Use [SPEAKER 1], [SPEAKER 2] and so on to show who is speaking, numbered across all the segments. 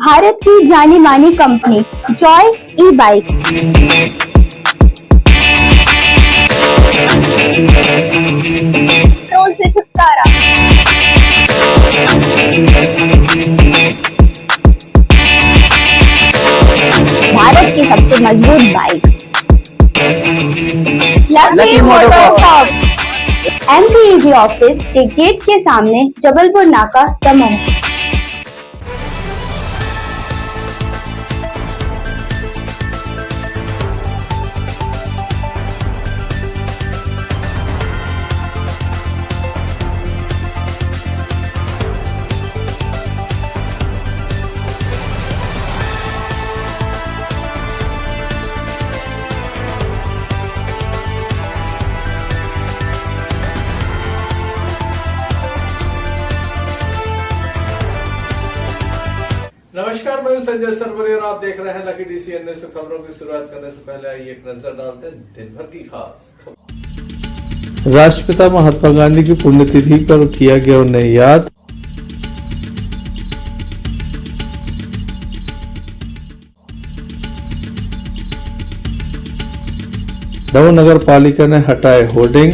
[SPEAKER 1] भारत की जानी मानी कंपनी जॉय ई बाइक। पेट्रोल से छुटकारा। भारत की सबसे मजबूत बाइक लकी मोटरकॉर्प्स। MPEB ऑफिस के गेट के सामने, जबलपुर नाका, दमोह।
[SPEAKER 2] नमस्कार, मैं संजय सरवरी और आप देख रहे हैं लकी डीसीएन न्यूज़। खबरों की शुरुआत करने से पहले आइए एक नजर डालते हैं दिन भर की खास खबरों। राष्ट्रपिता महात्मा गांधी की पुण्यतिथि पर किया गया उन्हें याद। दमोह नगर पालिका ने हटाए होर्डिंग।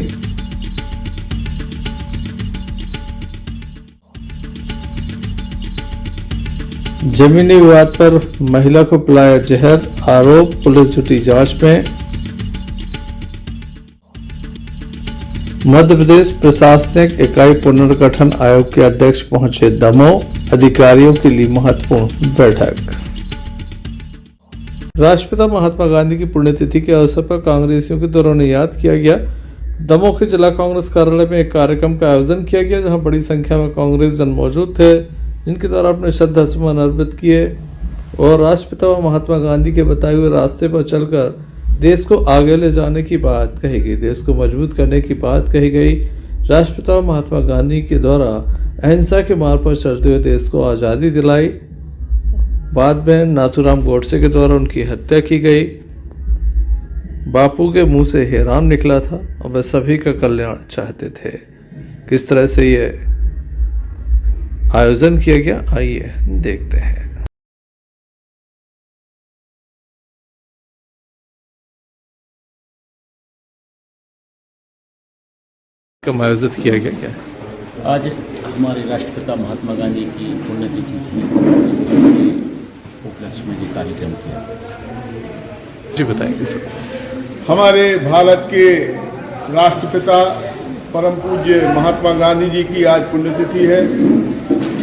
[SPEAKER 2] जमीनी विवाद पर महिला को पिलाया जहर, आरोप, पुलिस जुटी जांच में। मध्य प्रदेश प्रशासनिक इकाई पुनर्गठन आयोग के अध्यक्ष पहुंचे दमोह, अधिकारियों के लिए महत्वपूर्ण बैठक। राष्ट्रपिता महात्मा गांधी की पुण्यतिथि के अवसर पर कांग्रेसियों के द्वारा उन्हें याद किया गया। दमोह के जिला कांग्रेस कार्यालय में एक कार्यक्रम का आयोजन किया गया, जहां बड़ी संख्या में कांग्रेस जन मौजूद थे, जिनके द्वारा अपने श्रद्धा सुमन अर्पित किए और राष्ट्रपिता महात्मा गांधी के बताए हुए रास्ते पर चलकर देश को आगे ले जाने की बात कही गई, देश को मजबूत करने की बात कही गई। राष्ट्रपिता महात्मा गांधी के द्वारा अहिंसा के मार्ग पर चलते हुए देश को आज़ादी दिलाई। बाद में नाथूराम गोडसे के द्वारा उनकी हत्या की गई। बापू के मुंह से हैरान निकला था और वह सभी का कल्याण चाहते थे। किस तरह से ये आयोजन किया गया, आइए देखते हैं। कब आयोजित किया गया क्या?
[SPEAKER 3] आज हमारे राष्ट्रपिता महात्मा गांधी की पुण्यतिथि थी, उपलक्ष्य में ये कार्यक्रम किया।
[SPEAKER 2] जी बताएंगे सर।
[SPEAKER 4] हमारे भारत के राष्ट्रपिता परम पूज्य महात्मा गांधी जी की आज पुण्यतिथि है।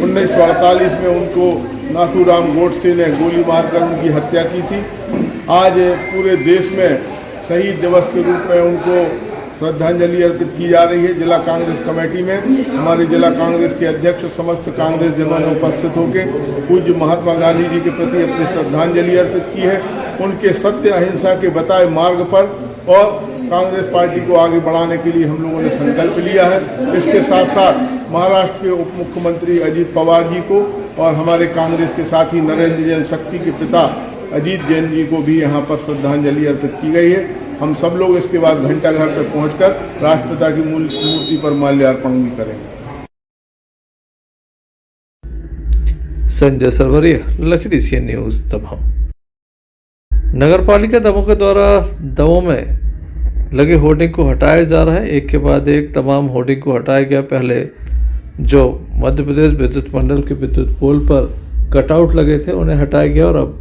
[SPEAKER 4] 1948 में उनको नाथूराम गोडसे ने गोली मारकर उनकी हत्या की थी। आज पूरे देश में शहीद दिवस के रूप में उनको श्रद्धांजलि अर्पित की जा रही है। जिला कांग्रेस कमेटी में हमारे जिला कांग्रेस के अध्यक्ष समस्त कांग्रेस जनों ने उपस्थित होकर पूज्य महात्मा गांधी जी के प्रति अपनी श्रद्धांजलि अर्पित की है। उनके सत्य अहिंसा के बताए मार्ग पर और कांग्रेस पार्टी को आगे बढ़ाने के लिए हम लोगों ने संकल्प लिया है। इसके साथ साथ महाराष्ट्र के उप मुख्यमंत्री अजीत पवार जी को और हमारे कांग्रेस के साथी नरेंद्र जैन शक्ति के पिता अजीत जैन जी को भी यहाँ पर श्रद्धांजलि अर्पित की गई है। हम सब लोग इसके बाद घंटाघर पर पहुंचकर राष्ट्रपिता की मूर्ति पर माल्यार्पण भी करेंगे।
[SPEAKER 2] Sanjay Sarwaria, lucky DCN news, Damoh. नगर पालिका दमोह के द्वारा दमोह में लगे होर्डिंग को हटाया जा रहा है। एक के बाद एक तमाम होर्डिंग को हटाया गया। पहले जो मध्य प्रदेश विद्युत मंडल के विद्युत पोल पर कटआउट लगे थे उन्हें हटाया गया और अब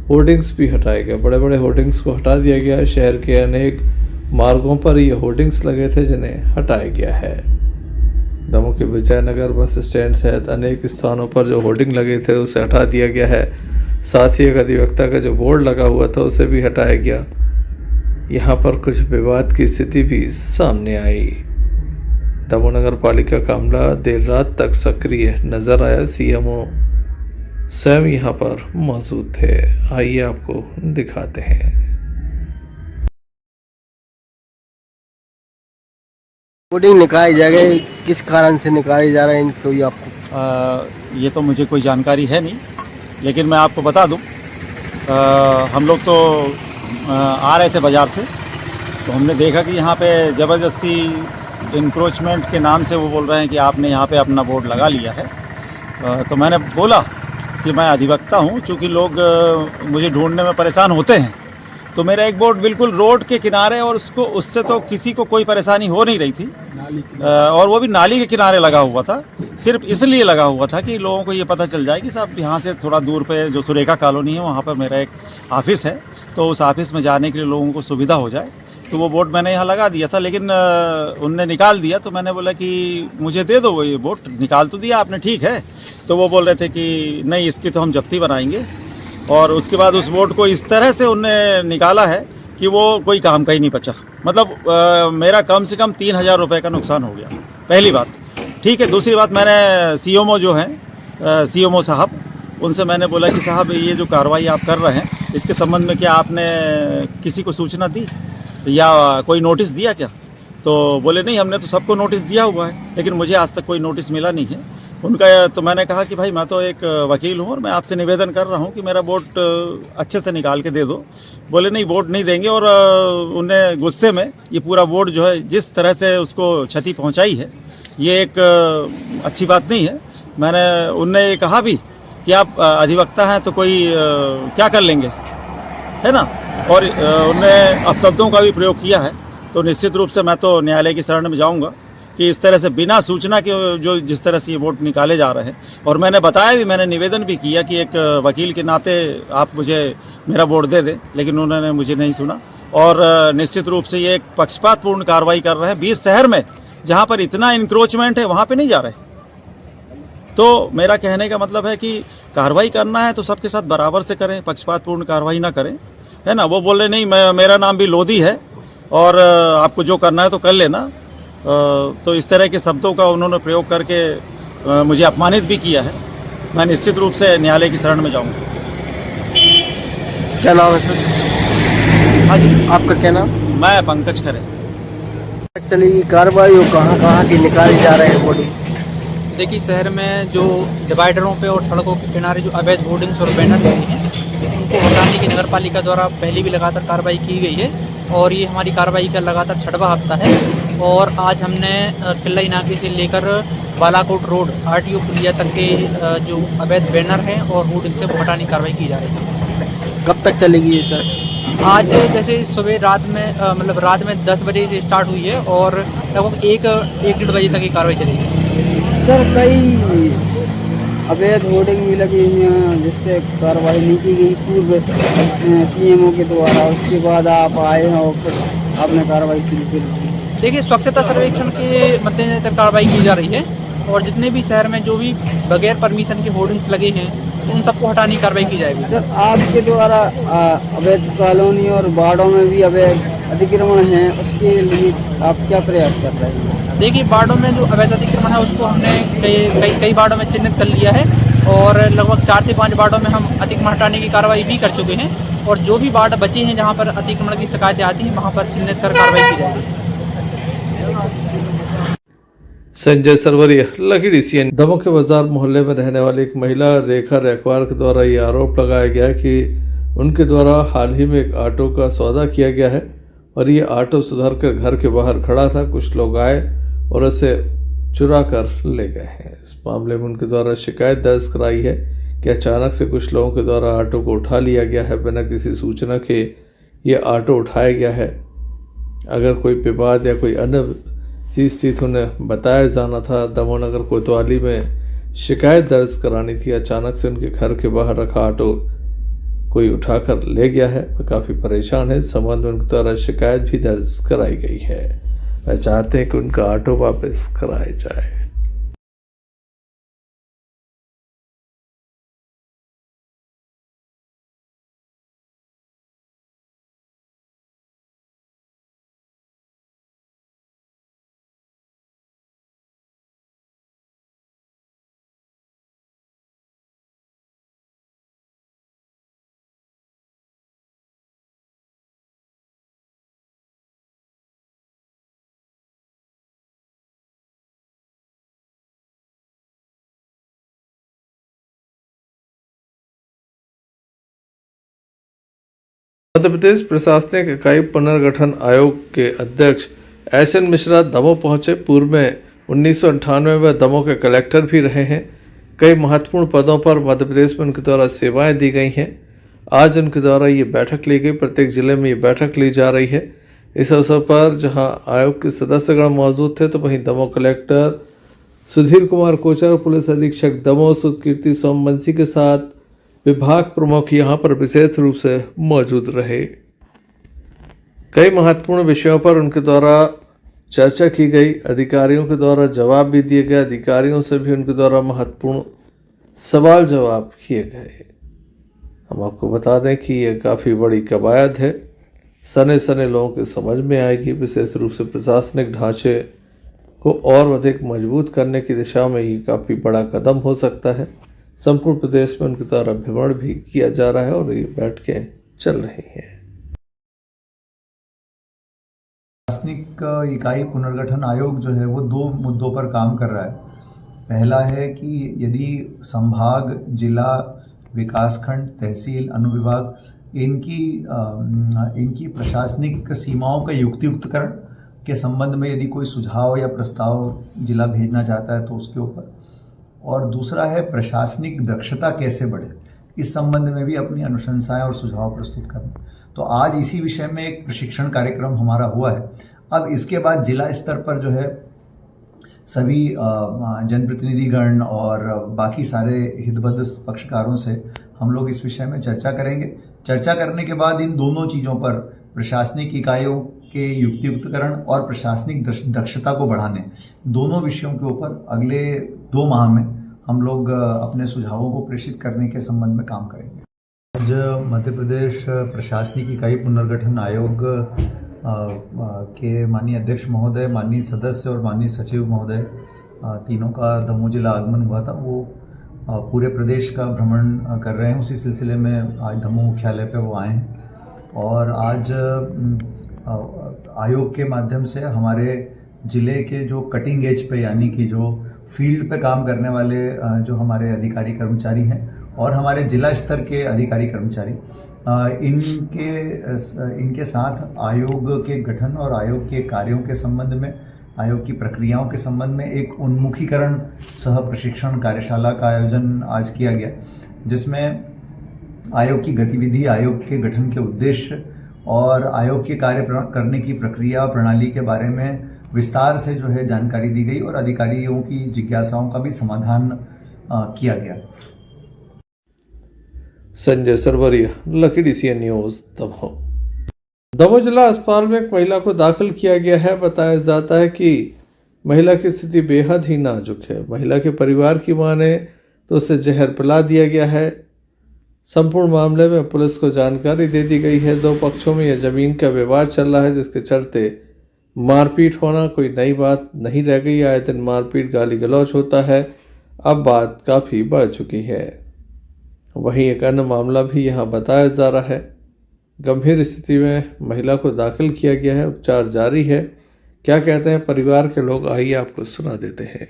[SPEAKER 2] होर्डिंग्स भी हटाए गए। बड़े बड़े होर्डिंग्स को हटा दिया गया है। शहर के अनेक मार्गों पर ये होर्डिंग्स लगे थे जिन्हें हटाया गया है। दमोह के विजयनगर बस स्टैंड सहित अनेक स्थानों पर जो होर्डिंग लगे थे उसे हटा दिया गया है। साथ ही एक अधिवक्ता का जो बोर्ड लगा हुआ था उसे भी हटाया गया। यहाँ पर कुछ विवाद की स्थिति भी सामने आई। दमोह नगर पालिका का अमला देर रात तक सक्रिय नजर आया। सीएमओ स्वयं यहाँ पर मौजूद थे। आइए आपको दिखाते हैं।
[SPEAKER 5] होर्डिंग निकाली जा रही, किस कारण से निकाली जा रहे हैं कोई आपको?
[SPEAKER 3] ये तो मुझे कोई जानकारी है नहीं, लेकिन मैं आपको बता दूं, हम लोग तो आ रहे थे बाज़ार से, तो हमने देखा कि यहाँ पे ज़बरदस्ती इंक्रोचमेंट के नाम से वो बोल रहे हैं कि आपने यहाँ पे अपना बोर्ड लगा लिया है। तो मैंने बोला कि मैं अधिवक्ता हूँ, चूँकि लोग मुझे ढूंढने में परेशान होते हैं, तो मेरा एक बोर्ड बिल्कुल रोड के किनारे, और उससे तो किसी को कोई परेशानी हो नहीं रही थी, और वो भी नाली के किनारे लगा हुआ था। सिर्फ इसलिए लगा हुआ था कि लोगों को ये पता चल जाए कि साहब यहाँ से थोड़ा दूर पे जो सुरेखा कॉलोनी है वहाँ पर मेरा एक ऑफिस है, तो उस ऑफिस में जाने के लिए लोगों को सुविधा हो जाए। तो वो बोर्ड मैंने यहाँ लगा दिया था, लेकिन उनने निकाल दिया, तो मैंने बोला कि मुझे दे दो वो ये बोर्ड। निकाल तो दिया आपने, ठीक है। तो वो बोल रहे थे कि नहीं, इसकी तो हम जब्ती बनाएंगे। और उसके बाद उस बोर्ड को इस तरह से उनने निकाला है कि वो कोई काम का ही नहीं बचा। मतलब मेरा कम से कम 3,000 रुपये का नुकसान हो गया, पहली बात। ठीक है, दूसरी बात, मैंने सीएमओ जो हैं सीएमओ साहब, उनसे मैंने बोला कि साहब ये जो कार्रवाई आप कर रहे हैं, इसके संबंध में क्या आपने किसी को सूचना दी या कोई नोटिस दिया क्या? तो बोले नहीं, हमने तो सबको नोटिस दिया हुआ है, लेकिन मुझे आज तक कोई नोटिस मिला नहीं है उनका। तो मैंने कहा कि भाई मैं तो एक वकील हूँ और मैं आपसे निवेदन कर रहा हूँ कि मेरा बोर्ड अच्छे से निकाल के दे दो। बोले नहीं, बोर्ड नहीं देंगे। और उन्हें गुस्से में ये पूरा बोर्ड जो है जिस तरह से उसको क्षति पहुँचाई है, ये एक अच्छी बात नहीं है। मैंने उनने ये कहा भी कि आप अधिवक्ता हैं तो कोई क्या कर लेंगे, है ना। और उनने अपशब्दों का भी प्रयोग किया है। तो निश्चित रूप से मैं तो न्यायालय की शरण में जाऊंगा कि इस तरह से बिना सूचना के जो जिस तरह से ये वोट निकाले जा रहे हैं। और मैंने बताया भी, मैंने निवेदन भी किया कि एक वकील के नाते आप मुझे मेरा वोट दे दें, लेकिन उन्होंने मुझे नहीं सुना। और निश्चित रूप से ये एक पक्षपातपूर्ण कार्रवाई कर रहे हैं। 20 शहर में जहाँ पर इतना इंक्रोचमेंट है वहाँ पर नहीं जा रहे। तो मेरा कहने का मतलब है कि कार्रवाई करना है तो सबके साथ बराबर से करें, पक्षपातपूर्ण कार्रवाई ना करें, है ना। वो बोल रहे नहीं, मेरा नाम भी लोधी है और आपको जो करना है तो कर लेना। तो इस तरह के शब्दों का उन्होंने प्रयोग करके मुझे अपमानित भी किया है। मैं निश्चित रूप से न्यायालय की शरण में जाऊंगा।
[SPEAKER 5] क्या नाम है सर?
[SPEAKER 3] हाँ जी,
[SPEAKER 5] आपका क्या नाम?
[SPEAKER 3] मैं पंकज खरे।
[SPEAKER 5] चलिए, कार्रवाई कहाँ कहाँ की निकाली जा रहे हैं बॉडी?
[SPEAKER 6] देखिए, शहर में जो डिवाइडरों पे और सड़कों के किनारे जो अवैध होर्डिंग्स और बैनर लगे हैं, उनको हटाने की नगर पालिका द्वारा पहले भी लगातार कार्रवाई की गई है और ये हमारी कार्रवाई का लगातार 6वां हफ्ता है। और आज हमने किला इलाके से लेकर बालाकोट रोड आरटीओ पुलिया तक के जो अवैध बैनर हैं और होर्डिंग से वो हटाने की कार्रवाई की जा रही है।
[SPEAKER 5] कब तक चलेगी ये सर?
[SPEAKER 6] आज जैसे सुबह रात में 10 बजे से स्टार्ट हुई है और लगभग 1-1:30 बजे तक ये कार्रवाई चलेगी।
[SPEAKER 7] सर, कई अवैध होर्डिंग भी लगी हुई हैं जिस पर कार्रवाई नहीं की गई पूर्व सीएमओ के द्वारा, उसके बाद आप आए हैं और फिर आपने कार्रवाई शुरू कर दी।
[SPEAKER 6] देखिए, स्वच्छता सर्वेक्षण के मद्देनजर कार्रवाई की जा रही है और जितने भी शहर में जो भी बगैर परमिशन के होर्डिंग्स लगे हैं उन सबको हटाने की कार्रवाई की जाएगी।
[SPEAKER 7] सर, आपके द्वारा अवैध कॉलोनी और वार्डों में भी अवैध अतिक्रमण हैं, उसके लिए आप क्या प्रयास कर रहे हैं?
[SPEAKER 6] देखिए, वार्डों में जो अवैध अतिक्रमण है उसको हमने कई वार्डों में चिन्हित कर लिया है और लगभग 4 से 5 वार्डों में हम अतिक्रमण हटाने की कार्रवाई भी कर चुके हैं। और जो भी वार्ड बचे हैं जहाँ पर अतिक्रमण की शिकायतें आती हैं वहाँ पर चिन्हित कर कार्रवाई की जाएगी।
[SPEAKER 2] संजय सरवरिया, लकीड़ी सीएन। दमोह के बाजार मोहल्ले में रहने वाली एक महिला रेखा रैकवार के द्वारा ये आरोप लगाया गया है कि उनके द्वारा हाल ही में एक ऑटो का सौदा किया गया है और ये ऑटो सुधर कर घर के बाहर खड़ा था। कुछ लोग आए और उसे चुरा कर ले गए हैं। इस मामले में उनके द्वारा शिकायत दर्ज कराई है कि अचानक से कुछ लोगों के द्वारा ऑटो को उठा लिया गया है। बिना किसी सूचना के ये ऑटो उठाया गया है। अगर कोई विवाद या कोई अन्य चीज़ थी तो उन्हें बताया जाना था। दमोह नगर कोतवाली में शिकायत दर्ज करानी थी। अचानक से उनके घर के बाहर रखा ऑटो कोई उठाकर ले गया है। वह काफ़ी परेशान है। इस संबंध में उनके द्वारा शिकायत भी दर्ज कराई गई है। वह चाहते हैं कि उनका ऑटो वापस कराया जाए। मध्य प्रदेश प्रशासनिक इकाई पुनर्गठन आयोग के अध्यक्ष एसएन मिश्रा दमोह पहुंचे। पूर्व में 1998 में वह दमोह के कलेक्टर भी रहे हैं। कई महत्वपूर्ण पदों पर मध्य प्रदेश में उनके द्वारा सेवाएं दी गई हैं। आज उनके द्वारा ये बैठक ली गई। प्रत्येक जिले में ये बैठक ली जा रही है। इस अवसर पर जहां आयोग के सदस्यगण मौजूद थे, तो वहीं दमोह कलेक्टर सुधीर कुमार कोचर, पुलिस अधीक्षक दमोह सुकीर्ति सोमवंशी के साथ विभाग प्रमुख यहां पर विशेष रूप से मौजूद रहे। कई महत्वपूर्ण विषयों पर उनके द्वारा चर्चा की गई। अधिकारियों के द्वारा जवाब भी दिए गए। अधिकारियों से भी उनके द्वारा महत्वपूर्ण सवाल जवाब किए गए। हम आपको बता दें कि ये काफ़ी बड़ी कवायद है। सने सने लोगों के समझ में आएगी। विशेष रूप से प्रशासनिक ढांचे को और अधिक मजबूत करने की दिशा में ये काफ़ी बड़ा कदम हो सकता है। संपूर्ण प्रदेश में उनके द्वारा भ्रमण भी किया जा रहा है और ये बैठकें चल रही हैं।
[SPEAKER 8] प्रशासनिक इकाई पुनर्गठन आयोग जो है वो 2 मुद्दों पर काम कर रहा है। पहला है कि यदि संभाग, जिला, विकासखंड, तहसील, अनुविभाग इनकी प्रशासनिक सीमाओं का युक्तियुक्तकरण के संबंध में यदि कोई सुझाव या प्रस्ताव जिला भेजना चाहता है तो उसके ऊपर, और दूसरा है प्रशासनिक दक्षता कैसे बढ़े, इस संबंध में भी अपनी अनुशंसाएं और सुझाव प्रस्तुत करना। तो आज इसी विषय में एक प्रशिक्षण कार्यक्रम हमारा हुआ है। अब इसके बाद जिला स्तर पर जो है सभी जनप्रतिनिधिगण और बाकी सारे हितबद्ध पक्षकारों से हम लोग इस विषय में चर्चा करेंगे। चर्चा करने के बाद इन दोनों चीज़ों पर, प्रशासनिक इकाइयों के युक्तियुक्तकरण और प्रशासनिक दक्षता को बढ़ाने, दोनों विषयों के ऊपर अगले 2 माह में हम लोग अपने सुझावों को प्रेषित करने के संबंध में काम करेंगे। आज मध्य प्रदेश प्रशासनिक इकाई पुनर्गठन आयोग के माननीय अध्यक्ष महोदय, माननीय सदस्य और माननीय सचिव महोदय तीनों का दमोह जिला आगमन हुआ था। वो पूरे प्रदेश का भ्रमण कर रहे हैं। उसी सिलसिले में आज दमोह मुख्यालय पे वो आए हैं और आज आयोग के माध्यम से हमारे ज़िले के जो कटिंग एज पे, यानी कि जो फील्ड पे काम करने वाले जो हमारे अधिकारी कर्मचारी हैं और हमारे जिला स्तर के अधिकारी कर्मचारी, इनके साथ आयोग के गठन और आयोग के कार्यों के संबंध में, आयोग की प्रक्रियाओं के संबंध में एक उन्मुखीकरण सह प्रशिक्षण कार्यशाला का आयोजन आज किया गया, जिसमें आयोग की गतिविधि, आयोग के गठन के उद्देश्य और आयोग के कार्य करने की प्रक्रिया प्रणाली के बारे में विस्तार से जो है जानकारी दी गई और अधिकारियों की जिज्ञासाओं का भी समाधान किया गया।
[SPEAKER 2] Sanjay Sarwaria, Lucky CN News, Damoh. Damoh जिला अस्पताल में एक महिला को दाखिल किया गया है। बताया जाता है कि महिला की स्थिति बेहद ही नाजुक है। महिला के परिवार की माने तो उसे जहर पिला दिया गया है। संपूर्ण मामले में पुलिस को जानकारी दे दी गई है। 2 पक्षों में यह जमीन का विवाद चल रहा है, जिसके चलते मारपीट होना कोई नई बात नहीं रह गई। आए दिन मारपीट, गाली गलौज होता है। अब बात काफ़ी बढ़ चुकी है। वहीं एक अन्य मामला भी यहाँ बताया जा रहा है। गंभीर स्थिति में महिला को दाखिल किया गया है। उपचार जारी है। क्या कहते हैं परिवार के लोग, आइए आपको सुना देते हैं।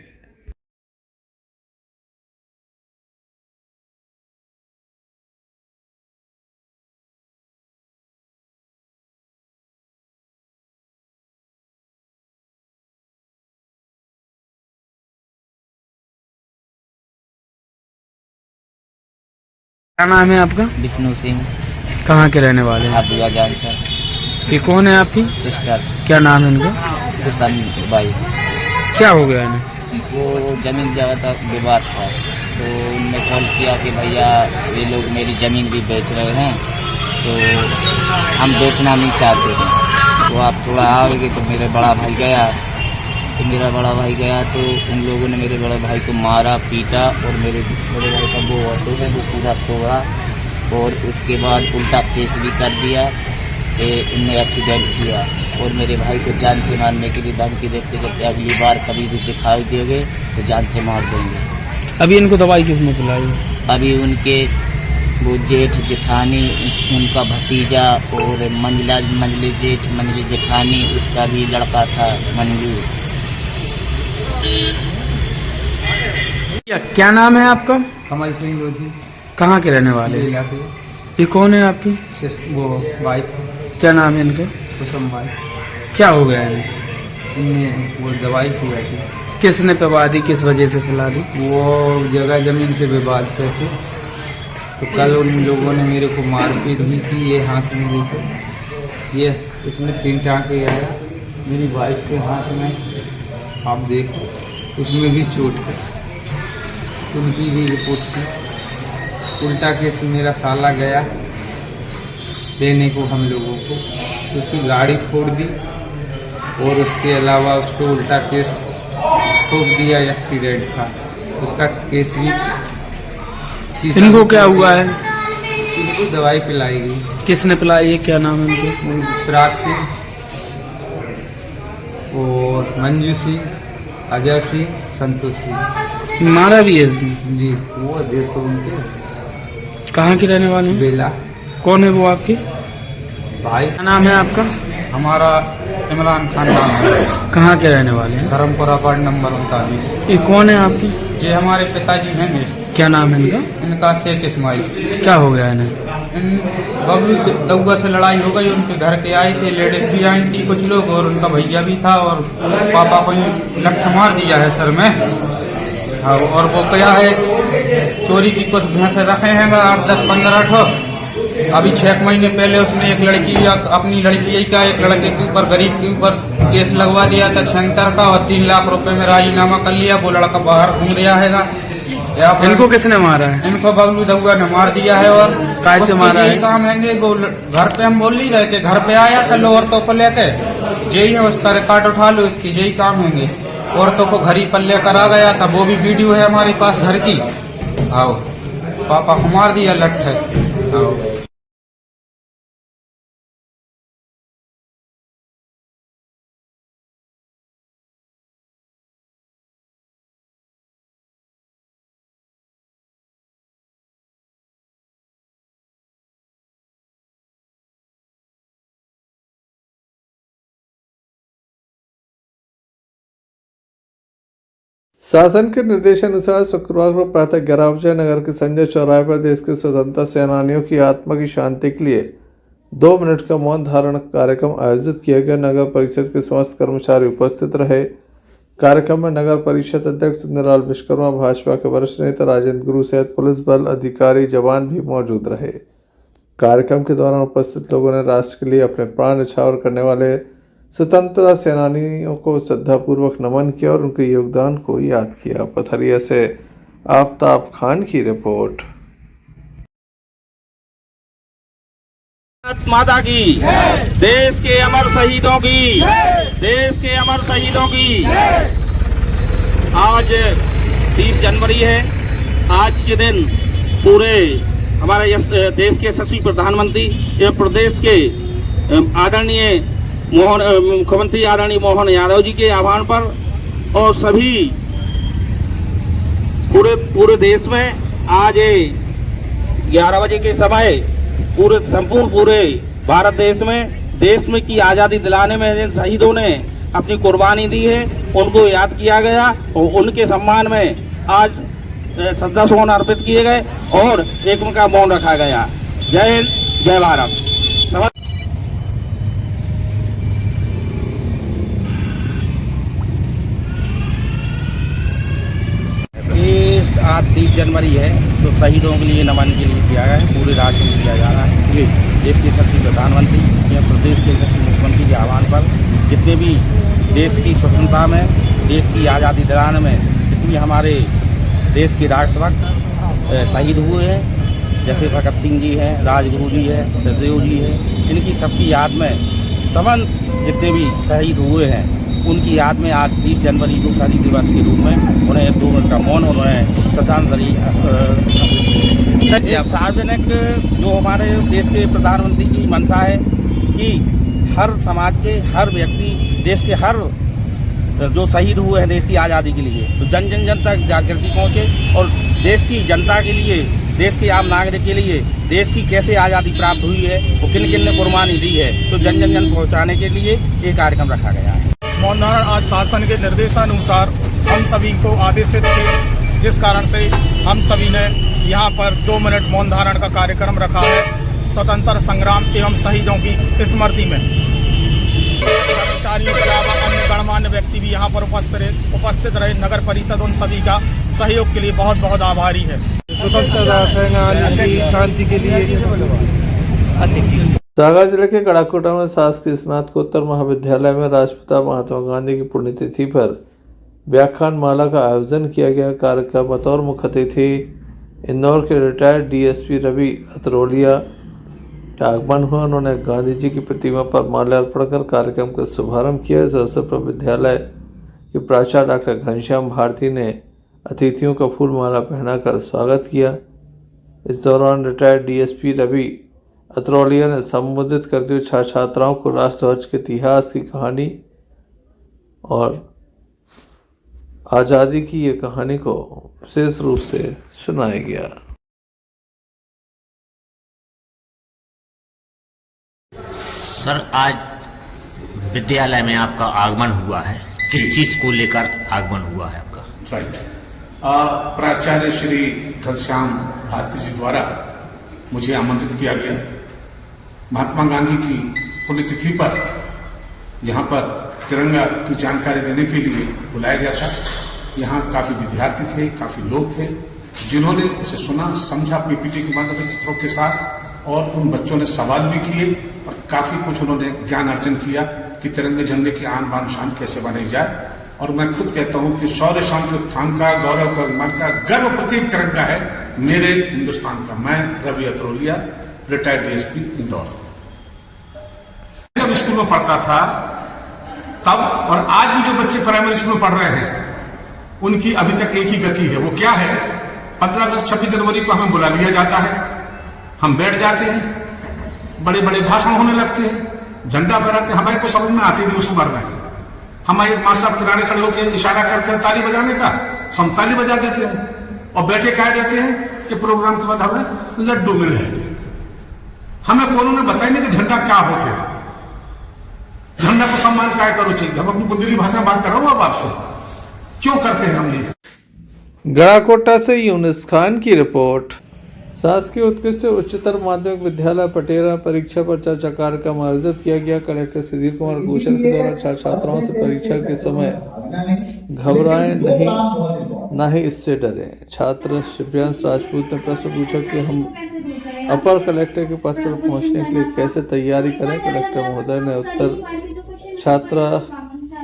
[SPEAKER 7] क्या नाम है आपका?
[SPEAKER 9] विष्णु सिंह।
[SPEAKER 7] कहाँ के रहने वाले हैं?
[SPEAKER 9] अब्दुल्ला जान सर।
[SPEAKER 7] ये कौन है आपकी?
[SPEAKER 9] सिस्टर।
[SPEAKER 7] क्या नाम है इनका?
[SPEAKER 9] Cushion by.
[SPEAKER 7] क्या हो गया इन्हें?
[SPEAKER 9] वो जमीन जगह का विवाद था, तो उनने कॉल किया कि भैया ये लोग मेरी ज़मीन भी बेच रहे हैं, तो हम बेचना नहीं चाहते हैं, तो आप थोड़ा आओगे। तो मेरे बड़ा भाई गया, तो उन लोगों ने मेरे बड़े भाई को मारा, पीटा और मेरे बड़े भाई का वो ऑटो है वो पूरा तोड़ा और उसके बाद उल्टा केस भी कर दिया कि इनने एक्सीडेंट किया और मेरे भाई को जान से मारने के लिए धमकी देते कहते अगली बार कभी भी दिखाई दोगे तो जान से मार देंगे।
[SPEAKER 7] अभी इनको दवाई किसने पिलाई?
[SPEAKER 9] अभी उनके वो जेठ जेठानी, उनका भतीजा और मंजली जेठ मंजली जेठानी, उसका भी लड़का था मंजू।
[SPEAKER 7] क्या नाम है आपका?
[SPEAKER 10] कमल सिंह लोधी।
[SPEAKER 7] कहाँ के रहने वाले? ये कौन है आपकी?
[SPEAKER 10] वो वाइफ।
[SPEAKER 7] क्या नाम है इनके?
[SPEAKER 10] कुसुम बाई।
[SPEAKER 7] क्या हो गया इन्हें?
[SPEAKER 10] इनने वो दवाई पी रही थी।
[SPEAKER 7] किसने पिला दी, किस वजह से पिला दी?
[SPEAKER 10] वो जगह जमीन से विवाद पैसे, तो कल उन लोगों ने मेरे को मारपीट भी की। ये हाथ में देखो, ये इसमें 3 टाँके आया, मेरी वाइफ के हाथ में आप देखो, उसमें भी चोट है। उनकी भी रिपोर्ट थी। उल्टा केस मेरा साला गया देने को हम लोगों को, उसकी गाड़ी फोड़ दी और उसके अलावा उसको उल्टा केस ठोक दिया, एक्सीडेंट था उसका केस भी।
[SPEAKER 7] इनको क्या हुआ है?
[SPEAKER 10] इनको दवाई पिलाई गई।
[SPEAKER 7] किसने पिलाई है, क्या नाम है उनको?
[SPEAKER 10] प्राग सिंह और मंजू सिंह, अजय सिंह, संतोष सिंह।
[SPEAKER 7] मारा भी है इसने?
[SPEAKER 10] जी, वो देखो उनके।
[SPEAKER 7] कहाँ के रहने वाले हैं?
[SPEAKER 10] बेला।
[SPEAKER 7] कौन है वो आपके
[SPEAKER 10] भाई?
[SPEAKER 7] क्या नाम है आपका?
[SPEAKER 10] हमारा इमरान खान नाम है।
[SPEAKER 7] कहाँ के रहने वाले हैं?
[SPEAKER 10] Dharmpura ward number 39।
[SPEAKER 7] ये कौन है आपके?
[SPEAKER 10] ये हमारे पिताजी हैं मेरे।
[SPEAKER 7] क्या नाम है इनका?
[SPEAKER 10] इनका शेख इस्माइल।
[SPEAKER 7] क्या हो गया इन्हें?
[SPEAKER 10] बबलू दउआ से लड़ाई हो गई, उनके घर के आए थे, लेडीज भी आई थी कुछ लोग, और उनका भैया भी था, और पापा को लठ मार दिया है सर में। हाँ, और वो क्या है, चोरी की कुछ भैंसे रखे हैं 8, 10, 15 ठो। अभी 6 महीने पहले उसने एक लड़की, अपनी लड़की का एक लड़के के ऊपर, गरीब के ऊपर केस लगवा दिया था सेंटर का, और 3 लाख रुपए में राजीनामा कर लिया। वो लड़का बाहर घूम रहा है।
[SPEAKER 7] इनको किसने मारा है?
[SPEAKER 10] इनको बबलू दउआ ने मार दिया है। और
[SPEAKER 7] काय से मारा है?
[SPEAKER 10] काम है वो घर पे, हम बोल नहीं रहे थे, घर पे आया था औरतों को लेके, जेई है उसका रिकॉर्ड उठा लो, उसकी जेई काम है। औरतों को घर ही पर लेकर आ गया था, वो भी वीडियो है हमारे पास घर की। आओ, पापा को मार दिया लठ है। आओ,
[SPEAKER 2] शासन के निर्देशानुसार शुक्रवार को प्रातः 11 बजे नगर के संजय चौराहे पर देश के स्वतंत्रता सेनानियों की आत्मा की शांति के लिए 2 मिनट का मौन धारण कार्यक्रम आयोजित किया गया। नगर परिषद के समस्त कर्मचारी उपस्थित रहे। कार्यक्रम में नगर परिषद अध्यक्ष सुंदरलाल विश्वकर्मा, भाजपा के वरिष्ठ नेता राजेंद्र गुरु सहित पुलिस बल अधिकारी जवान भी मौजूद रहे। कार्यक्रम के दौरान उपस्थित लोगों ने राष्ट्र के लिए अपने प्राण न्यौछावर करने वाले स्वतंत्रता सेनानियों को श्रद्धापूर्वक नमन किया और उनके योगदान को याद किया। पथरिया से आफ्ताब खान की रिपोर्ट।
[SPEAKER 11] माता की, देश के अमर शहीदों की, देश के अमर शहीदों की। आज 30 जनवरी है। आज के दिन पूरे हमारे देश के यशस्वी प्रधानमंत्री एवं प्रदेश के आदरणीय मुख्यमंत्री आदरणीय मोहन यादव जी के आह्वान पर और सभी पूरे देश में आज 11 बजे के समय पूरे भारत देश में की आजादी दिलाने में जिन शहीदों ने अपनी कुर्बानी दी है, उनको याद किया गया और उनके सम्मान में आज श्रद्धा सुमन अर्पित किए गए और 1 मिनट का मौन रखा गया। जय हिंद, जय भारत। आज 30 जनवरी है, तो शहीदों के लिए नमन के लिए किया गया है, पूरे राज्य में किया जा रहा है। देश के यशस्वी प्रधानमंत्री या प्रदेश के यशस्वी मुख्यमंत्री के आह्वान पर जितने भी देश की स्वतंत्रता में, देश की आज़ादी दिलाने में जितनी हमारे देश के राष्ट्रभक्त शहीद हुए हैं, जैसे भगत सिंह जी हैं, राजगुरु जी है, सखदेव जी है, इनकी सबकी याद में तमाम जितने भी शहीद हुए हैं, उनकी याद में आज 30 जनवरी को शहीद दिवस के रूप में उन्हें 2 मिनट का मौन, उन्हें श्रद्धांजलि। सार्वजनिक जो हमारे देश के प्रधानमंत्री की मंशा है कि हर समाज के हर व्यक्ति, देश के हर जो शहीद हुए हैं देश की आज़ादी के लिए, तो जन जन तक जागृति पहुँचे और देश की जनता के लिए, देश के आम नागरिक के लिए देश की कैसे आज़ादी प्राप्त हुई है, वो किन किन ने कुर्बानी दी है, तो जन जन पहुँचाने के लिए ये कार्यक्रम रखा गया है।
[SPEAKER 12] मौन धारण आज शासन के निर्देशानुसार हम सभी को आदेशित थे, जिस कारण से हम सभी ने यहाँ पर 2 मिनट मौन धारण का कार्यक्रम रखा है स्वतंत्र संग्राम एवं शहीदों की स्मृति में। कर्मचारियों के अलावा अन्य गणमान्य व्यक्ति भी यहाँ पर उपस्थित रहे। नगर परिषद उन सभी का सहयोग के लिए बहुत बहुत आभारी है।
[SPEAKER 5] स्वतंत्रता सेनानी की शांति के लिए।
[SPEAKER 2] सागर जिले के कड़ाकोटा में शासकीय स्नातकोत्तर महाविद्यालय में राष्ट्रपिता महात्मा गांधी की पुण्यतिथि पर व्याख्यान माला का आयोजन किया गया। कार्यक्रम बतौर मुख्य अतिथि इंदौर के रिटायर्ड डीएसपी रवि अतरोलिया का आगमन हुआ। उन्होंने गांधी जी की प्रतिमा पर माल्यार्पण कर कार्यक्रम का शुभारंभ किया। इस अवसर पर विद्यालय के प्राचार्य डॉक्टर घनश्याम भारती ने अतिथियों का फूल माला पहनाकर स्वागत किया। इस दौरान रिटायर्ड डीएसपी रवि अतरोलिया ने संबोधित करते हुए छात्र छात्राओं को राष्ट्रध्वज के इतिहास की कहानी और आज़ादी की ये कहानी को विशेष रूप से सुनाया गया।
[SPEAKER 13] सर, आज विद्यालय में आपका आगमन हुआ है, किस चीज को लेकर आगमन हुआ है आपका?
[SPEAKER 14] राइट। प्राचार्य श्री घनश्याम भारती जी द्वारा मुझे आमंत्रित किया गया। महात्मा गांधी की पुण्यतिथि पर यहाँ पर तिरंगा की जानकारी देने के लिए बुलाया गया था। यहाँ काफ़ी विद्यार्थी थे, काफ़ी लोग थे जिन्होंने उसे सुना, समझा पीपीटी के माध्यम चित्रों के साथ, और उन बच्चों ने सवाल भी किए और काफ़ी कुछ उन्होंने ज्ञान अर्जन किया कि तिरंगे झंडे की आन बान शान कैसे बनाई जाए। और मैं खुद कहता हूँ कि शौर्य शांति उत्थान का, गौरव का, मान का गर्व प्रतीक तिरंगा है मेरे हिंदुस्तान का। मैं रवि अतरोलिया, रिटायर्ड डीएसपी इंदौर। जब स्कूल में पढ़ता था तब और आज भी जो बच्चे प्राइमरी स्कूल में पढ़ रहे हैं उनकी अभी तक एक ही गति है। वो क्या है? 15 अगस्त 26 जनवरी को हमें बुला लिया जाता है, हम बैठ जाते हैं, बड़े बड़े भाषण होने लगते हैं, झंडा फहराते हैं। हमारे को समझ में आती थी उस उम्र में। हमारे माँ साहब किनारे खड़े होकर इशारा करते हैं ताली बजाने का, हम ताली बजा देते हैं और बैठे कह देते हैं कि प्रोग्राम के बाद हमें लड्डू मिले। हमें कोनों ने बताया नहीं कि झंडा क्या होते हैं, झंडा को सम्मान क्या करो चाहिए। हम अपनी बुंदेली भाषा में बात कर रहा हूँ अब आपसे, क्यों करते हैं हम ये।
[SPEAKER 2] गड़ाकोटा से यूनुस खान की रिपोर्ट। शासकीय उत्कृष्ट उच्चतर माध्यमिक विद्यालय पटेरा परीक्षा पर चर्चा कार्यक्रम आयोजित किया गया। कलेक्टर सुधीर कुमार घोषल के द्वारा छात्र छात्राओं से परीक्षा के समय घबराएं नहीं, ना ही इससे डरें। छात्र शिव्यांश राजपूत ने प्रश्न पूछा कि हम अपर कलेक्टर के पद पर पहुंचने के लिए कैसे तैयारी करें। कलेक्टर महोदय ने उत्तर छात्रा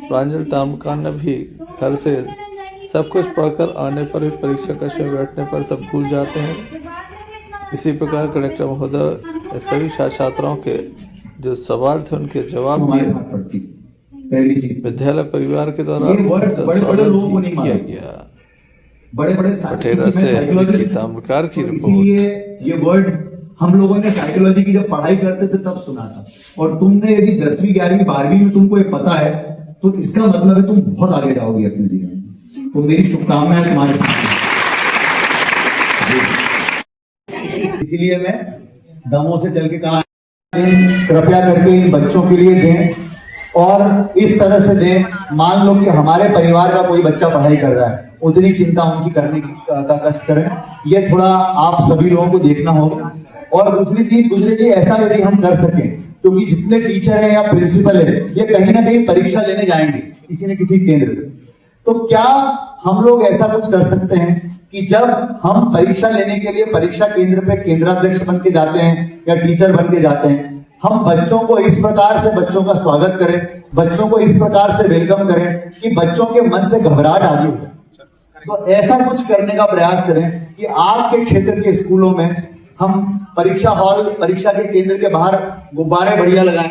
[SPEAKER 2] प्रांजल तामकान ने भी घर से सब कुछ पढ़कर आने पर भी परीक्षा कक्ष में बैठने पर सब भूल जाते हैं। इसी प्रकार कलेक्टर महोदय सभी छात्र छात्राओं के जो सवाल थे उनके जवाब दिए। विद्यालय परिवार के द्वारा किया गया।
[SPEAKER 8] बड़े-बड़े
[SPEAKER 2] पटेरा से ताम्रकार की रिपोर्ट।
[SPEAKER 8] ये वर्ड हम लोगों ने साइकोलॉजी की जब पढ़ाई करते थे तब सुना था, और तुमने यदि 10वीं 11वीं 12वीं में तुमको ये पता है तो इसका मतलब है तुम बहुत आगे जाओगे अपने जीवन में। तो मेरी शुभकामनाएं तुम्हारे साथ। इसीलिए मैं दमों से चल के कहा कृपया करके इन बच्चों के लिए दें, और इस तरह से दें, मान लो कि हमारे परिवार का कोई बच्चा पढ़ाई कर रहा है, उतनी चिंता उनकी करने का कष्ट करें। ये थोड़ा आप सभी लोगों को देखना होगा। और दूसरी चीज गुजरे जी, ऐसा यदि हम कर सकें, क्योंकि जितने टीचर हैं या प्रिंसिपल है ये कहीं ना कहीं परीक्षा लेने जाएंगे किसी न किसी केंद्र पे, तो क्या हम लोग ऐसा कुछ कर सकते हैं कि जब हम परीक्षा लेने के लिए परीक्षा केंद्र पे केंद्राध्यक्ष बन के जाते हैं या टीचर बन के जाते हैं, हम बच्चों को इस प्रकार से बच्चों का स्वागत करें, बच्चों को इस प्रकार से वेलकम करें कि बच्चों के मन से घबराहट आदि हो। तो ऐसा कुछ करने का प्रयास करें कि आपके क्षेत्र के स्कूलों में हम परीक्षा हॉल, परीक्षा के केंद्र के बाहर गुब्बारे बढ़िया लगाएं,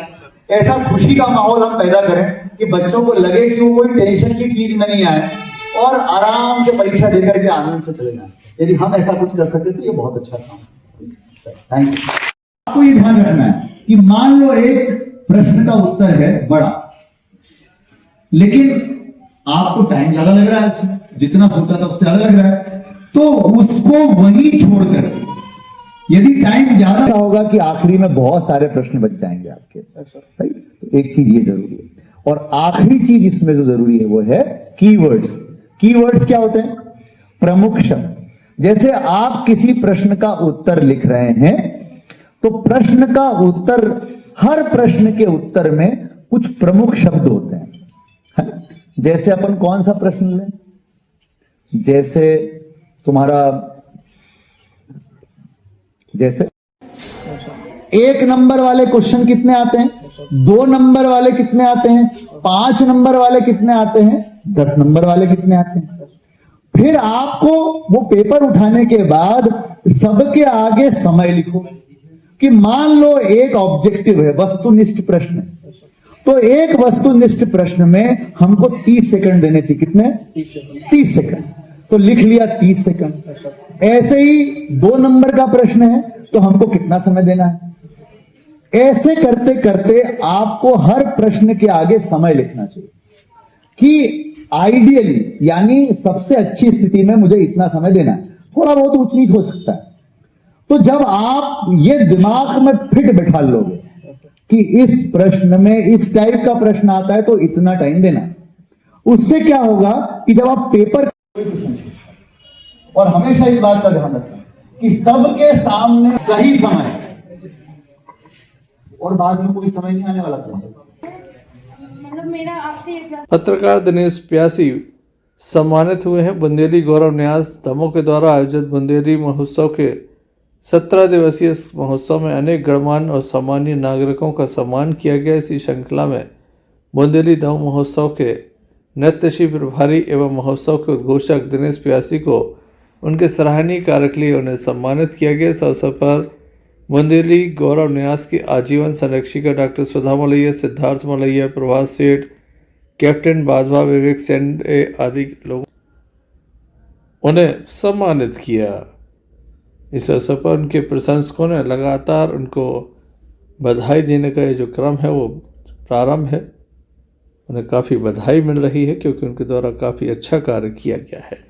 [SPEAKER 8] ऐसा खुशी का माहौल हम पैदा करें कि बच्चों को लगे कि वो कोई टेंशन की चीज में नहीं आए और आराम से परीक्षा देकर के आनंद से चले जाए। यदि हम ऐसा कुछ कर सकते तो ये बहुत अच्छा काम। Thank you. आपको ये ध्यान रखना है कि मान लो एक प्रश्न का उत्तर है बड़ा, लेकिन आपको टाइम ज्यादा लग रहा है, जितना सोचा था उससे ज्यादा लग रहा है, तो उसको वहीं छोड़कर यदि टाइम ज्यादा होगा कि आखिरी में बहुत सारे प्रश्न बच जाएंगे आपके। तो एक चीज ये जरूरी है, और आखिरी चीज इसमें जो जरूरी है वो है कीवर्ड्स। कीवर्ड्स क्या होते हैं? प्रमुख शब्द। जैसे आप किसी प्रश्न का उत्तर लिख रहे हैं तो प्रश्न का उत्तर, हर प्रश्न के उत्तर में कुछ प्रमुख शब्द होते हैं, है ना? जैसे अपन कौन सा प्रश्न लें, जैसे तुम्हारा, जैसे 1 नंबर वाले क्वेश्चन कितने आते हैं, 2 नंबर वाले कितने आते हैं, 5 नंबर वाले कितने आते हैं, 10 नंबर वाले कितने आते हैं। फिर आपको वो पेपर उठाने के बाद सबके आगे समय लिखो कि मान लो एक ऑब्जेक्टिव है, वस्तुनिष्ठ प्रश्न है, तो एक वस्तुनिष्ठ प्रश्न में हमको 30 सेकंड देने चाहिए। कितने? 30 सेकंड। तो लिख लिया 30 सेकंड। ऐसे ही 2 नंबर का प्रश्न है तो हमको कितना समय देना है। ऐसे करते करते आपको हर प्रश्न के आगे समय लिखना चाहिए कि आइडियली, यानी सबसे अच्छी स्थिति में मुझे इतना समय देना है। थोड़ा बहुत ऊंच नीच हो सकता है। तो जब आप ये दिमाग में फिट बैठा लोगे कि इस प्रश्न में इस टाइप का प्रश्न आता है तो इतना टाइम देना, उससे क्या होगा कि जब आप पेपर, और हमेशा इस बात का ध्यान रखना कि सबके सामने सही समय और बाद में कोई समय नहीं आने वाला।
[SPEAKER 1] मतलब मेरा आपसे
[SPEAKER 2] पत्रकार दिनेश प्यासी सम्मानित हुए हैं। बुंदेली गौरव न्यास दमोह के द्वारा आयोजित बुंदेली महोत्सव के 17 दिवसीय महोत्सव में अनेक गणमान्य और सामान्य नागरिकों का सम्मान किया गया। इसी श्रृंखला में बुंदेली दमोह महोत्सव के नृत्यशी प्रभारी एवं महोत्सव के उद्घोषक दिनेश प्यासी को उनके सराहनीय कार्य के लिए उन्हें सम्मानित किया गया। इस अवसर पर बुंदेली गौरव न्यास की आजीवन संरक्षिका डॉक्टर सुधा मलैया, सिद्धार्थ मलैया, प्रभास सेठ, कैप्टन बाजवा, विवेक सेन आदि लोगों उन्हें सम्मानित किया। इस अवसर पर उनके प्रशंसकों ने लगातार उनको बधाई देने का ये जो क्रम है वो प्रारंभ है। उन्हें काफ़ी बधाई मिल रही है क्योंकि उनके द्वारा काफ़ी अच्छा कार्य किया गया है।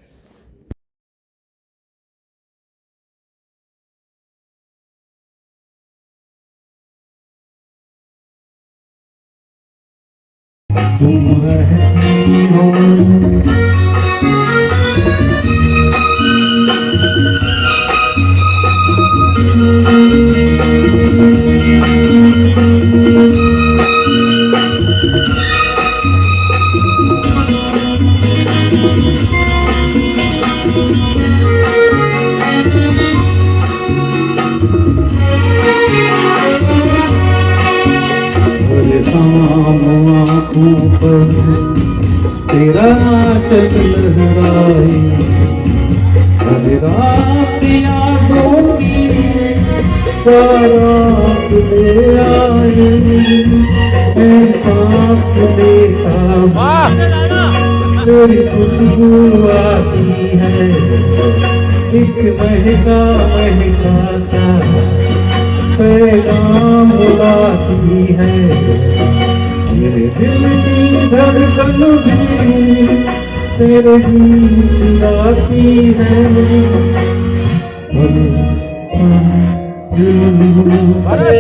[SPEAKER 10] तेरा चल लहराई रात यादों की बारात ले आई, पास देखा तेरी खुशबू आती है, एक महका महका सा पैगाम बुलाती है। मेरे दिल की धड़कन भी तेरे गीत गाती है। अरे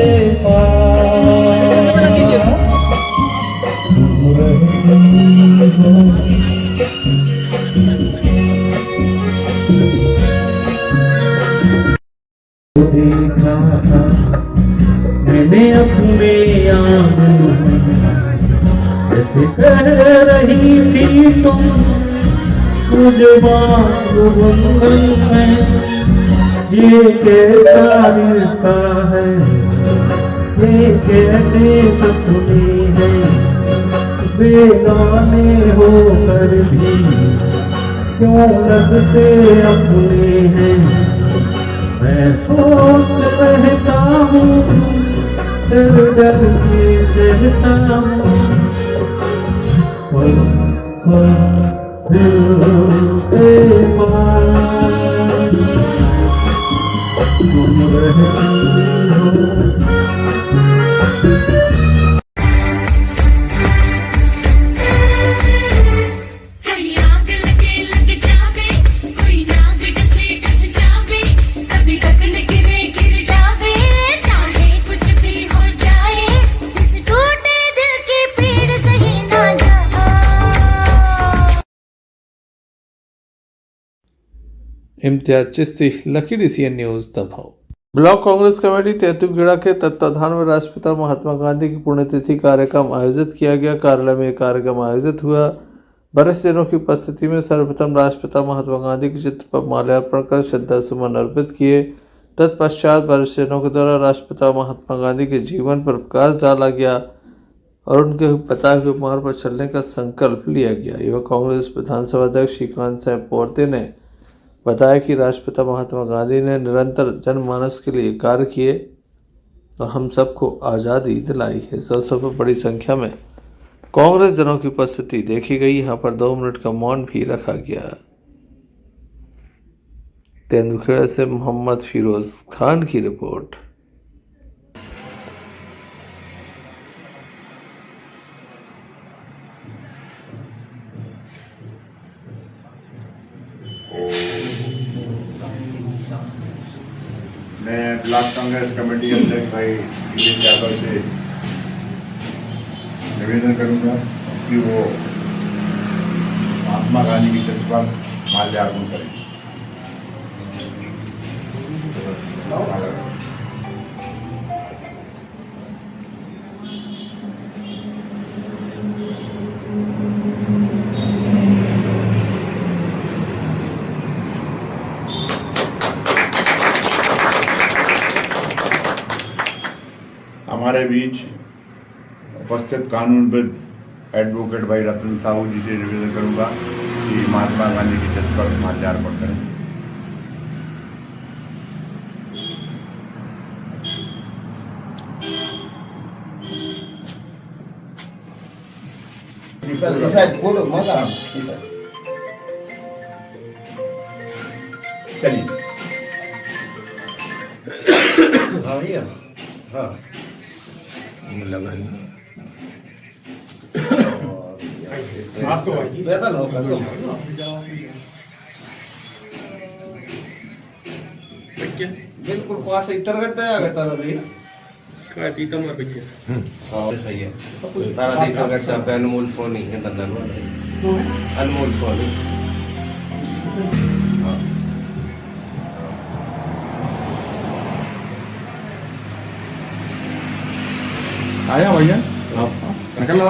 [SPEAKER 10] देखा था मैंने अपने आंखों जैसे कह रही थी तुम मुझे बात बंधन में, ये कैसा रिश्ता है, ये कैसे सपने हैं, बेगाने होकर भी क्यों लगते अपने हैं। मैं सोच रहता हूँ दिल डर के सहता हूँ, दिल के पास तुम रहती हो।
[SPEAKER 2] Imtiaz Chishti, lucky DCN news Damoh. Block Congress committee Tendukheda के तत्वाधान में राष्ट्रपिता महात्मा गांधी की पुण्यतिथि कार्यक्रम आयोजित किया गया। कार्यालय में कार्यक्रम आयोजित हुआ। वरिष्ठ जनों की उपस्थिति में सर्वप्रथम राष्ट्रपिता महात्मा गांधी के चित्र पर माल्यार्पण कर श्रद्धा सुमन अर्पित किए। तत्पश्चात वरिष्ठ जनों के द्वारा राष्ट्रपिता महात्मा गांधी के जीवन पर प्रकाश डाला गया और उनके बताए हुए मार्ग पर चलने का संकल्प लिया गया। युवा कांग्रेस विधानसभा अध्यक्ष श्रीकांत सिंह पोर्ते ने बताया कि राष्ट्रपिता महात्मा गांधी ने निरंतर जनमानस के लिए कार्य किए और हम सबको आज़ादी दिलाई है। इस अवसर पर बड़ी संख्या में कांग्रेस जनों की उपस्थिति देखी गई। यहाँ पर 2 मिनट का मौन भी रखा गया। तेंदुखेड़ा से मोहम्मद फिरोज खान की रिपोर्ट।
[SPEAKER 4] मैं ब्लॉक कांग्रेस कमेटी अध्यक्ष भाई दिलीप यादव से निवेदन करूंगा कि वो महात्मा गांधी की चित्र पर माल्यार्पण करें। हमारे बीच उपस्थित कानूनविद एडवोकेट भाई रतन साहू जी से निवेदन करूंगा कि महात्मा गांधी की चित्र पर माल्यार्पण करें। चलिए हाँ लगा आपको
[SPEAKER 5] बिल्कुल पास इतर गए आ गए तारा भी
[SPEAKER 11] काय पीतम में पिक्चर
[SPEAKER 5] हां सही है तारा दी इतर गए पे अनमोल सोनी है तंदन अनमोल सोनी
[SPEAKER 4] आया भैया निकल रहा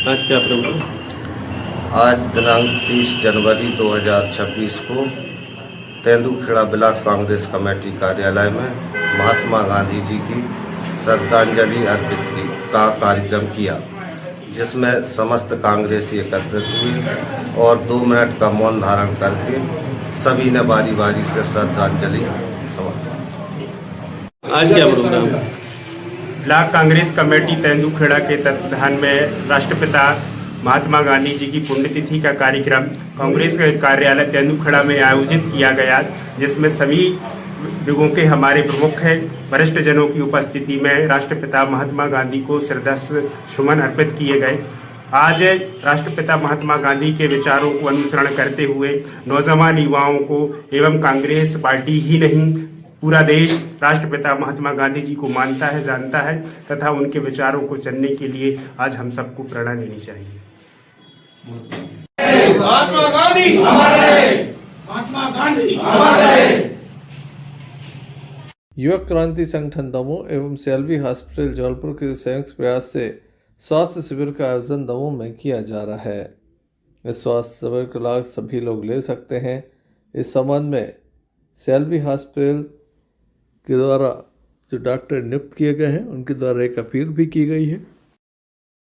[SPEAKER 5] आज क्या प्रोग्राम? आज दिनांक 30 जनवरी 2026 को तेंदुखेड़ा ब्लॉक कांग्रेस कमेटी कार्यालय में महात्मा गांधी जी की श्रद्धांजलि अर्पित का कार्यक्रम किया, जिसमें समस्त कांग्रेसी एकत्रित हुए और 2 मिनट का मौन धारण करके सभी ने बारी बारी से श्रद्धांजलि समर्पित।
[SPEAKER 11] आज क्या program? Block Congress committee Tendukheda के तत्वाधान में राष्ट्रपिता महात्मा गांधी जी की पुण्यतिथि का कार्यक्रम कांग्रेस के कार्यालय तेंदुखेड़ा में आयोजित किया गया, जिसमें सभी
[SPEAKER 15] युगों के हमारे प्रमुख हैं। वरिष्ठ जनों की उपस्थिति में राष्ट्रपिता महात्मा गांधी को श्रद्धासुमन अर्पित किए गए। आज राष्ट्रपिता महात्मा गांधी के विचारों को अनुसरण करते हुए नौजवान युवाओं को एवं कांग्रेस पार्टी ही नहीं पूरा देश राष्ट्रपिता महात्मा गांधी जी को मानता है, जानता है तथा उनके विचारों को चलने के लिए आज हम सबको प्रेरणा लेनी चाहिए।
[SPEAKER 12] महात्मा गांधी अमर रहे, महात्मा गांधी अमर रहे।
[SPEAKER 2] युवक क्रांति संगठन दमोह एवं CLB हॉस्पिटल जबलपुर के संयुक्त प्रयास से स्वास्थ्य शिविर का आयोजन दमोह में किया जा रहा है। इस स्वास्थ्य शिविर का लाभ सभी लोग ले सकते हैं। इस संबंध में CLB हॉस्पिटल के द्वारा जो डॉक्टर नियुक्त किए गए हैं उनके द्वारा एक अपील भी की गई है।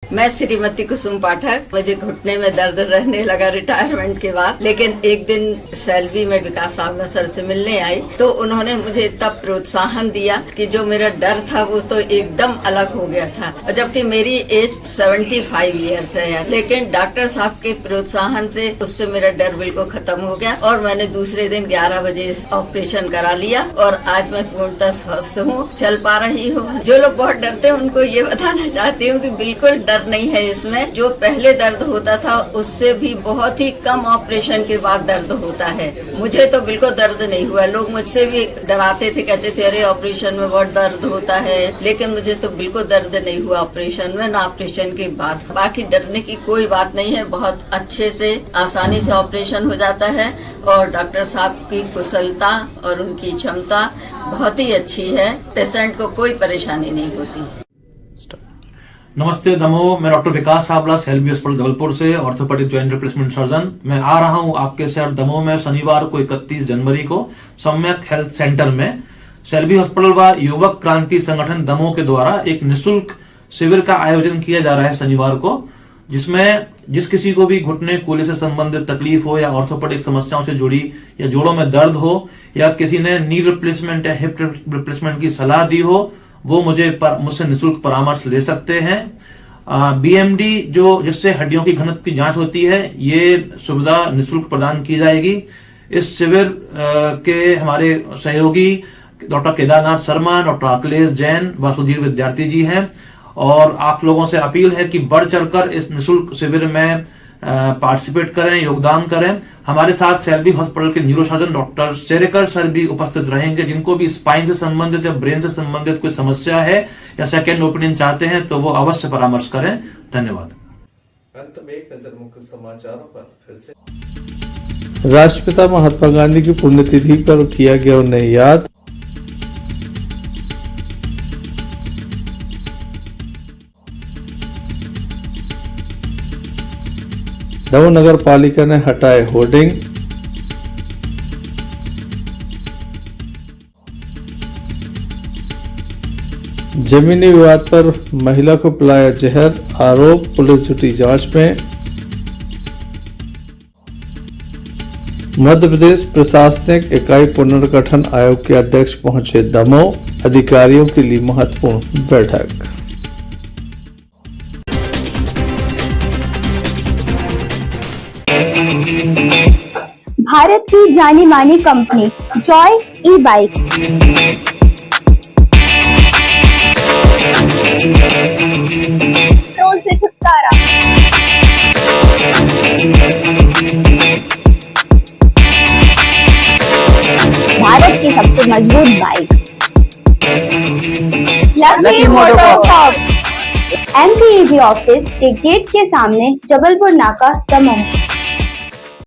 [SPEAKER 16] मैं श्रीमती कुसुम पाठक। मुझे घुटने में दर्द रहने लगा रिटायरमेंट के बाद, लेकिन एक दिन CLB में विकास साहब सर से मिलने आई तो उन्होंने मुझे तब प्रोत्साहन दिया कि जो मेरा डर था वो तो एकदम अलग हो गया था, जबकि मेरी एज 75 ईयर्स है, लेकिन डॉक्टर साहब के प्रोत्साहन से उससे मेरा डर बिल्कुल खत्म हो गया और मैंने दूसरे दिन 11 बजे ऑपरेशन करा लिया और आज मैं पूर्णतः स्वस्थ हूँ, चल पा रही हूँ। जो लोग बहुत डरते हैं उनको ये बताना चाहती हूँ कि बिल्कुल डर नहीं है इसमें। जो पहले दर्द होता था उससे भी बहुत ही कम ऑपरेशन के बाद दर्द होता है। मुझे तो बिल्कुल दर्द नहीं हुआ। लोग मुझसे भी डराते थे, कहते थे अरे ऑपरेशन में बहुत दर्द होता है, लेकिन मुझे तो बिल्कुल दर्द नहीं हुआ ऑपरेशन में, ना ऑपरेशन के बाद। बाकी डरने की कोई बात नहीं है, बहुत अच्छे से आसानी से ऑपरेशन हो जाता है और डॉक्टर साहब की कुशलता और उनकी क्षमता बहुत ही अच्छी है। पेशेंट को कोई परेशानी नहीं होती।
[SPEAKER 17] नमस्ते दमोह, मैं डॉक्टर विकास साबला CLB हॉस्पिटल जबलपुर से ऑर्थोपेडिक जॉइंट रिप्लेसमेंट सर्जन। मैं आ रहा हूं आपके शहर दमोह में शनिवार को 31 जनवरी को सम्यक हेल्थ सेंटर में CLB हॉस्पिटल व युवक क्रांति संगठन दमोह के द्वारा एक निःशुल्क शिविर का आयोजन किया जा रहा है शनिवार को, जिसमें जिस किसी को भी घुटने कूल्हे से संबंधित तकलीफ हो या ऑर्थोपेडिक समस्याओं से जुड़ी या जोड़ों में दर्द हो या किसी ने नी रिप्लेसमेंट या हिप रिप्लेसमेंट की सलाह दी हो, वो मुझसे निःशुल्क परामर्श ले सकते हैं। BMD जो जिससे हड्डियों की घनत्व की जांच होती है, ये सुविधा निःशुल्क प्रदान की जाएगी। इस शिविर के हमारे सहयोगी डॉक्टर केदारनाथ शर्मा, डॉक्टर अखिलेश जैन व सुधीर विद्यार्थी जी हैं और आप लोगों से अपील है कि बढ़ चढ़कर इस निःशुल्क शिविर में पार्टिसिपेट करें, योगदान करें। हमारे साथ CLB हॉस्पिटल के न्यूरोसर्जन डॉक्टर शेरेकर सर भी उपस्थित रहेंगे। जिनको भी स्पाइन से संबंधित या ब्रेन से संबंधित कोई समस्या है या सेकेंड ओपिनियन चाहते हैं तो वो अवश्य परामर्श करें। धन्यवाद।
[SPEAKER 2] अंत में एक नजर मुख्य समाचारों पर फिर से। राष्ट्रपिता महात्मा गांधी की पुण्यतिथि पर किया गया उन्हें याद। दमोह नगर पालिका ने हटाए होर्डिंग। जमीनी विवाद पर महिला को पिलाया जहर, आरोप, पुलिस जुटी जांच में। मध्य प्रदेश प्रशासनिक इकाई पुनर्गठन आयोग के अध्यक्ष पहुंचे दमोह, अधिकारियों के लिए महत्वपूर्ण बैठक।
[SPEAKER 1] भारत की जानी मानी कंपनी जॉय ई-बाइक पेट्रोल से छुटकारा। भारत की सबसे मजबूत बाइक लकी मोटरकॉर्प्स MTEV ऑफिस के गेट के सामने जबलपुर नाका दमोह।